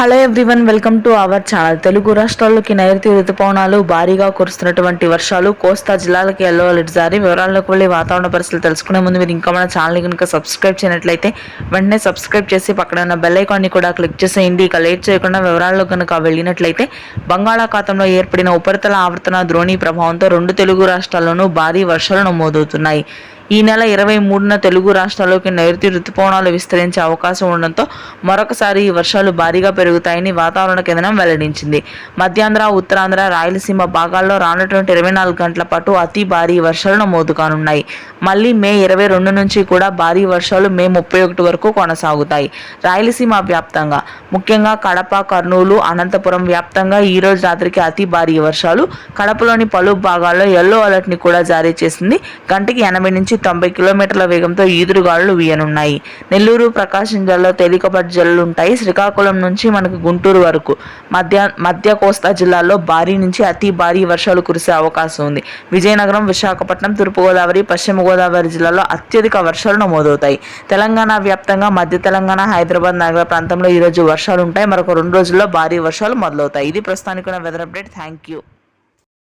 Hello everyone, welcome to our channel. Telugu రాష్ట్రాల్లోకి నైరుతి రుతుపవనాలు భారీగా కురుస్తున్నటువంటి వర్షాలు, కోస్తా జిల్లాలకి ఎల్లో అలర్ట్ జారీ. వివరాల్లోకి వెళ్ళి వాతావరణ పరిస్థితులు తెలుసుకునే ముందు మీరు ఇంకా మన ఛానల్ని కనుక సబ్స్క్రైబ్ చేయనట్లయితే వెంటనే సబ్స్క్రైబ్ చేసి పక్కన ఉన్న బెల్ ఐకాన్ని కూడా క్లిక్ చేసేయండి. ఇక లేట్ చేయకుండా వివరాల్లో కనుక వెళ్ళినట్లయితే, బంగాళాఖాతంలో ఏర్పడిన ఉపరితల ఆవర్తన ద్రోణి ప్రభావంతో రెండు తెలుగు రాష్ట్రాల్లోనూ భారీ వర్షాలు నమోదవుతున్నాయి. ఈ నెల 23న తెలుగు రాష్ట్రాల్లోకి నైరుతి రుతుపవనాలు విస్తరించే అవకాశం ఉండడంతో మరొకసారి ఈ వర్షాలు భారీగా పెరుగుతాయని వాతావరణ కేంద్రం వెల్లడించింది. మధ్యాంధ్ర, ఉత్తరాంధ్ర, రాయలసీమ భాగాల్లో రానున్నటువంటి 24 గంటల పాటు అతి భారీ వర్షాలు నమోదు కానున్నాయి. మళ్ళీ మే 22 నుంచి కూడా భారీ వర్షాలు మే 31 వరకు కొనసాగుతాయి. రాయలసీమ వ్యాప్తంగా, ముఖ్యంగా కడప, కర్నూలు, అనంతపురం వ్యాప్తంగా ఈ రోజు రాత్రికి అతి భారీ వర్షాలు. కడపలోని పలు భాగాల్లో ఎల్లో అలర్ట్ ని కూడా జారీ చేసింది. గంటకి 80 నుంచి 90 కిలోమీటర్ల వేగంతో ఈదురుగాలులు వీయనున్నాయి. నెల్లూరు, ప్రకాశం జిల్లాలో తేలికపాటి జల్లులుంటాయి. శ్రీకాకుళం నుంచి మనకు గుంటూరు వరకు మధ్య కోస్తా జిల్లాల్లో భారీ నుంచి అతి భారీ వర్షాలు కురిసే అవకాశం ఉంది. విజయనగరం, విశాఖపట్నం, తూర్పుగోదావరి, పశ్చిమ గోదావరి జిల్లాలో అత్యధిక వర్షాలు నమోదవుతాయి. తెలంగాణ వ్యాప్తంగా, మధ్య తెలంగాణ, హైదరాబాద్ నగర ప్రాంతంలో ఈరోజు వర్షాలు ఉంటాయి. మరొక 2 రోజుల్లో భారీ వర్షాలు మొదలవుతాయి. ఇది ప్రస్తుతానికి వెదర్ అప్డేట్. Thank you.